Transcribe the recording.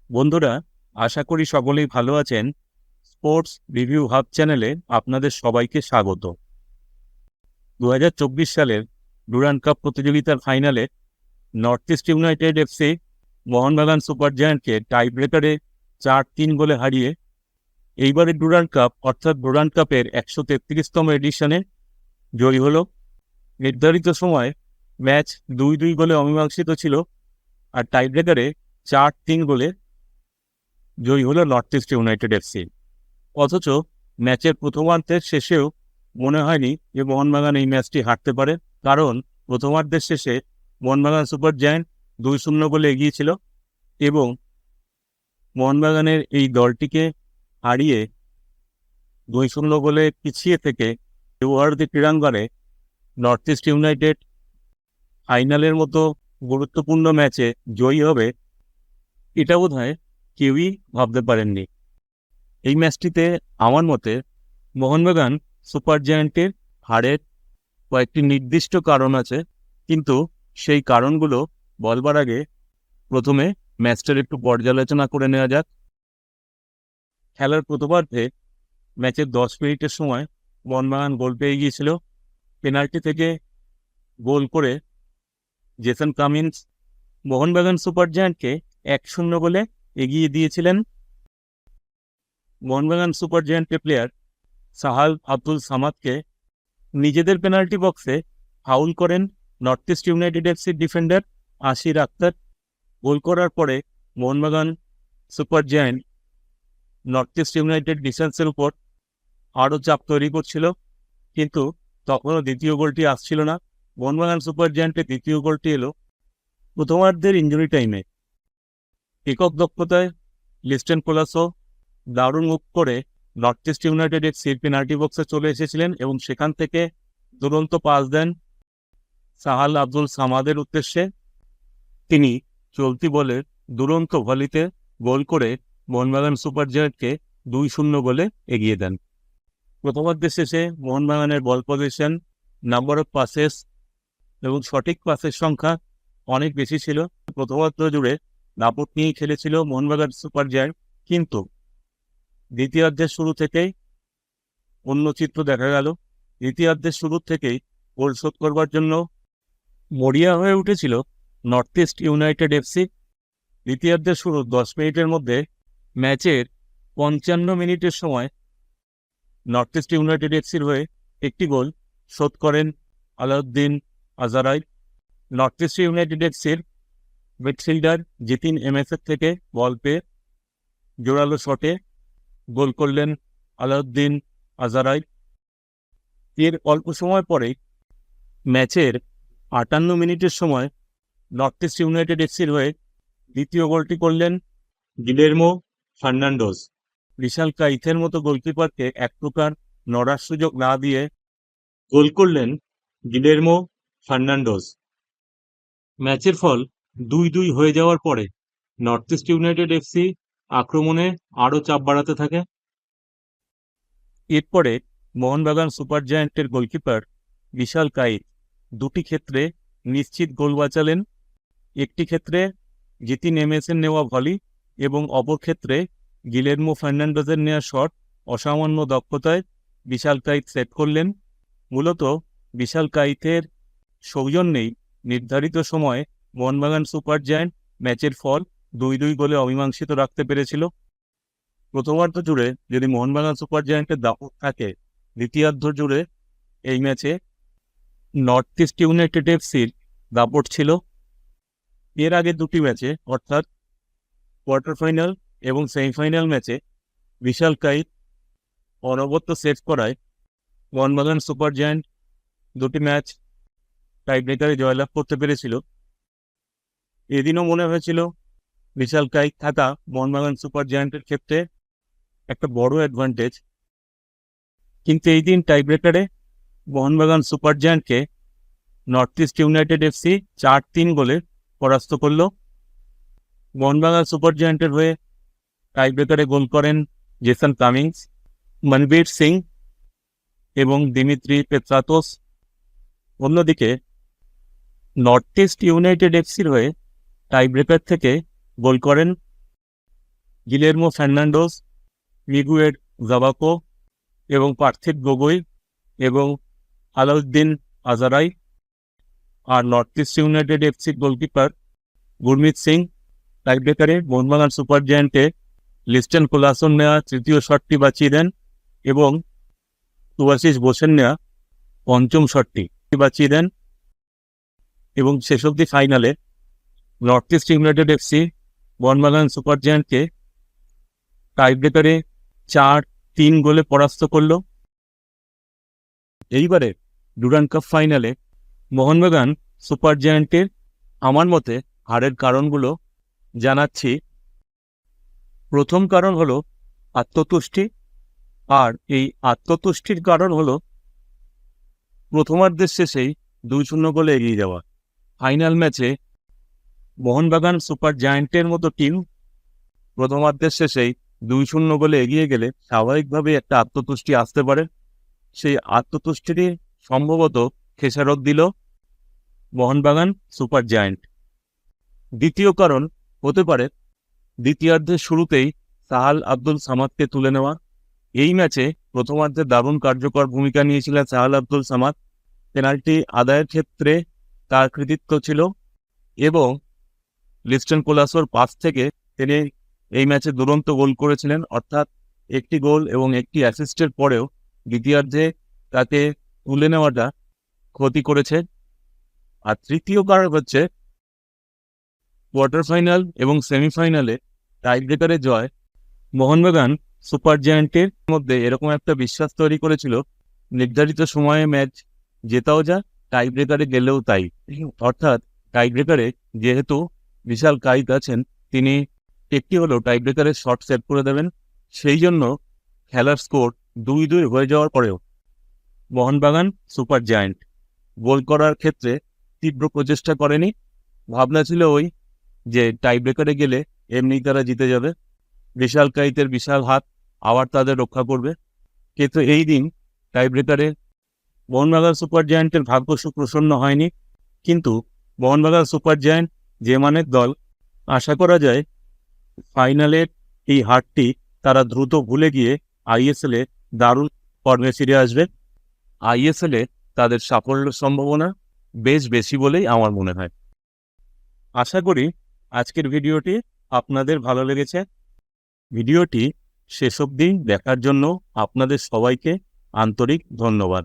বন্ধুরা, আশা করি সকলেই ভালো আছেন। স্পোর্টস রিভিউ হাব চ্যানেলে আপনাদের সবাইকে স্বাগত। 2024 সালের ডুরান্ড কাপ প্রতিযোগিতার ফাইনালে North East United FC Mohun Bagan super জায়ান্টকে টাই ব্রেকারে 4-3 গোলে হারিয়ে এইবারের ডুরান্ড কাপ অর্থাৎ ডুরান্ড কাপের 133তম এডিশনে জয়ী হল। নির্ধারিত সময় ম্যাচ 2-2 গোলে অমীমাংসিত ছিল, আর টাই ব্রেকারে 4-3 গোলে জয়ী হল নর্থ ইস্ট ইউনাইটেড এফসি। অথচ ম্যাচের প্রথমার্ধের শেষেও মনে হয়নি যে মোহনবাগান এই ম্যাচটি হারতে পারে, কারণ প্রথমার্ধের শেষে মোহনবাগান সুপার জায়ান্ট 2-0 গোলে এগিয়ে ছিল এবং মোহনবাগানের এই দলটিকে হারিয়ে 2-0 গোলে পিছিয়ে থেকে দেওয়ারদী ক্রীড়াঙ্গনে নর্থ ইস্ট ইউনাইটেড ফাইনালের মতো গুরুত্বপূর্ণ ম্যাচে জয়ী হবে, এটা বোধহয় কেউই ভাবতে পারেননি। এই ম্যাচটিতে আমার মতে মোহনবাগান সুপার জায়ান্টের হারের কয়েকটি নির্দিষ্ট কারণ আছে, কিন্তু সেই কারণগুলো বলবার আগে প্রথমে ম্যাচটার একটু পর্যালোচনা করে নেওয়া যাক। খেলার প্রথমার্ধে ম্যাচের 10 মিনিটের সময় মোহনবাগান গোল পেয়ে গিয়েছিল। পেনাল্টি থেকে গোল করে জেসন কামিন্স মোহনবাগান সুপার জায়ান্টকে 1-0 গোলে এগিয়ে দিয়েছিলেন। মোহনবাগান সুপার জায়ান্টের প্লেয়ার সাহাল আব্দুল সামাদকে নিজেদের পেনাল্টি বক্সে ফাউল করেন নর্থ ইস্ট ইউনাইটেড এফসির ডিফেন্ডার আশির আক্তার। গোল করার পরে Mohun Bagan super giant north East United ডিফেন্সের উপর আরও চাপ তৈরি করছিল, কিন্তু তখনও দ্বিতীয় গোলটি আসছিল না। মোহনবাগান সুপার জায়ান্টের দ্বিতীয় গোলটি এলো প্রথমার্ধের ইঞ্জুরি টাইমে। একক দক্ষতায় লিস্টেন কোলাসো দারুণ মুভ করে নর্থ ইস্ট ইউনাইটেড এফসির পেনাল্টি বক্সে চলে এসেছিলেন এবং সেখান থেকে দুরন্ত পাস দেন সাহাল আব্দুল সামাদের উদ্দেশ্যে। তিনি চলতি বলের দুরন্ত ভলিতে গোল করে মোহনবাগান সুপার জায়ান্টকে 2-0 গোলে এগিয়ে দেন। প্রথমার্ধের শেষে মোহনবাগানের বল পজিশন, নাম্বার অফ পাসেস এবং সঠিক পাসের সংখ্যা অনেক বেশি ছিল। প্রথমার্ধ জুড়ে দাপট নিয়েই খেলেছিল মোহনবাগান সুপার জায়ান্ট, কিন্তু দ্বিতীয়ার্ধের শুরু থেকেই অন্য চিত্র দেখা গেল। দ্বিতীয়ার্ধের শুরু থেকেই গোল শোধ করবার জন্য মরিয়া হয়ে উঠেছিল নর্থ ইস্ট ইউনাইটেড এফসি। দ্বিতীয়ার্ধের শুরু 10 মিনিটের মধ্যে ম্যাচের 55 মিনিটের সময় নর্থ ইস্ট ইউনাইটেড এফসির হয়ে একটি গোল শোধ করেন Alaaeddine Ajaraie. North East United এফসির মিডফিল্ডার জিতিন এমএসএর থেকে বল পেয়ে জোরালো শটে গোল করলেন আলাউদ্দিন আজারাই। এর অল্প সময় পরেই ম্যাচের 58 মিনিটের সময় নর্থ ইস্ট ইউনাইটেড এফসির হয়ে দ্বিতীয় গোলটি করলেন গিলেরমো ফার্নান্ডোজ। বিশাল কাইথের মতো গোলকিপারকে এক প্রকার নড়ার সুযোগ না দিয়ে গোল করলেন গিলেরমো ফার্নান্ডোজ। ম্যাচের ফল 2-2 হয়ে যাওয়ার পরে নর্থ ইস্ট ইউনাইটেড এফসি আক্রমণে আরও চাপ বাড়াতে থাকে। এরপরে মোহনবাগান সুপার জায়ান্টের গোলকিপার বিশাল কাইত দুটি ক্ষেত্রে নিশ্চিত গোল বাঁচালেন। একটি ক্ষেত্রে জিতিন এমএসের নেওয়া ভলি এবং অপর ক্ষেত্রে গিলেরমো ফার্নান্ডোজের নেওয়া শট অসামান্য দক্ষতায় বিশাল কাইত সেট করলেন। মূলত বিশাল কাইতের সৌজন্যেই নির্ধারিত সময়ে মোহনবাগান সুপার জায়ান্ট ম্যাচের ফল 2-2 গোলে অমীমাংসিত রাখতে পেরেছিল। প্রথমার্ধ জুড়ে যদি মোহনবাগান সুপার জায়ান্টের দাপট থাকে, দ্বিতীয়ার্ধ জুড়ে এই ম্যাচে নর্থ ইস্ট ইউনাইটেড এফসির দাপট ছিল। এর আগে দুটি ম্যাচে অর্থাৎ কোয়ার্টার ফাইনাল এবং সেমিফাইনাল ম্যাচে বিশাল কাইত অনবদ্য সেট করায় মোহনবাগান সুপার জায়ান্ট দুটি ম্যাচ টাই ব্রেকারে জয়লাভ করতে পেরেছিল। এদিনও মনে হয়েছিল বিশাল কাইত থাকা মোহনবাগান সুপার জায়ান্টের ক্ষেত্রে একটা বড় অ্যাডভান্টেজ, কিন্তু এই দিন টাই ব্রেকারে মোহনবাগান সুপার জায়ান্টকে নর্থ ইস্ট ইউনাইটেড এফসি 4-3 গোলে পরাস্ত করল। মোহনবাগান সুপার জায়ান্টের হয়ে টাই ব্রেকারে গোল করেন জেসন কামিন্স, মনবীর সিং এবং দিমিত্রি পেত্রাতোস। অন্যদিকে নর্থ ইস্ট ইউনাইটেড এফসির হয়ে টাই ব্রেকার থেকে গোল করেন গিলেরমো ফার্নান্ডোস, মিগুয়েল জাবাকো এবং পার্থিব গগৈ এবং আলাউদ্দিন আজারাই। আর নর্থ ইস্ট ইউনাইটেড এফসির গোলকিপার গুরমিত সিং। টাইব্রেকারে মোহনবাগান সুপার জায়ান্টে লিস্টন কোলাসন নেওয়া তৃতীয় শটটি বাঁচিয়ে দেন এবং সুভাশিস বোসের নেওয়া পঞ্চম শটটি বাঁচিয়ে দেন এবং শেষ অবধি ফাইনালে North East United FC Mohun Bagan super জায়ান্টকে টাইব্রেকারে 4-3 গোলে পরাস্ত করল। এইবারে ডুরান্ড কাপ ফাইনালে মোহনবাগান সুপার জায়ান্টের আমার মতে হারের কারণগুলো জানাচ্ছি। প্রথম কারণ হলো আত্মতুষ্টি, আর এই আত্মতুষ্টির কারণ হলো প্রথমার্ধের শেষেই 2-0 গোলে এগিয়ে যাওয়া। ফাইনাল ম্যাচে মোহনবাগান সুপার জায়ান্টের মতো টিম প্রথমার্ধের শেষেই 2-0 গোলে এগিয়ে গেলে স্বাভাবিকভাবে একটা আত্মতুষ্টি আসতে পারে। সেই আত্মতুষ্টিটি সম্ভবত খেসারত দিল মোহনবাগান সুপার জায়ান্ট। দ্বিতীয় কারণ হতে পারে দ্বিতীয়ার্ধের শুরুতেই সাহাল আব্দুল সামাদকে তুলে নেওয়া। এই ম্যাচে প্রথমার্ধে দারুণ কার্যকর ভূমিকা নিয়েছিলেন সাহাল আব্দুল সামাদ। পেনাল্টি আদায়ের ক্ষেত্রে তার কৃতিত্ব ছিল এবং লিস্টন কোলাসোর পাস থেকে তিনি এই ম্যাচে দুরন্ত গোল করেছিলেন, অর্থাৎ একটি গোল এবং একটি অ্যাসিস্টের পরেও দ্বিতীয়ার্ধে তাকে তুলে নেওয়াটা ক্ষতি করেছে। আর তৃতীয় কারণ হচ্ছে কোয়ার্টার ফাইনাল এবং সেমিফাইনালে টাইব্রেকারে জয় মোহনবাগান সুপার জায়ান্টের মধ্যে এরকম একটা বিশ্বাস তৈরি করেছিল নির্ধারিত সময়ে ম্যাচ জেতাও যা, টাইব্রেকারে গেলেও তাই। অর্থাৎ টাইব্রেকারে যেহেতু বিশাল কাইত আছেন, তিনি একটি হলেও টাইব্রেকারে শট সেভ করে দেবেন। সেই জন্য খেলার স্কোর 2-2 হয়ে যাওয়ার পরেও মোহনবাগান সুপার জায়ান্ট গোল করার ক্ষেত্রে তীব্র প্রচেষ্টা করেনি। ভাবনা ছিল ওই যে টাইব্রেকারে গেলে এমনি তারা জিতে যাবে, বিশাল কাইতের বিশাল হাত আবার তাদের রক্ষা করবে। কিন্তু এই দিন টাইব্রেকারে মোহনবাগান সুপার জায়ান্টের ভাগ্য সুপ্রসন্ন হয়নি। কিন্তু মোহনবাগান সুপার জায়ান্ট যে মানের দল, আশা করা যায় ফাইনালের এই হারটি তারা দ্রুত ভুলে গিয়ে আইএসএলে দারুণ ফর্মে ফিরে আসবে। আইএসএলে তাদের সাফল্যের সম্ভাবনা বেশ বেশি বলেই আমার মনে হয়। আশা করি আজকের ভিডিওটি আপনাদের ভালো লেগেছে। ভিডিওটি শেষ অবধি দেখার জন্য আপনাদের সবাইকে আন্তরিক ধন্যবাদ।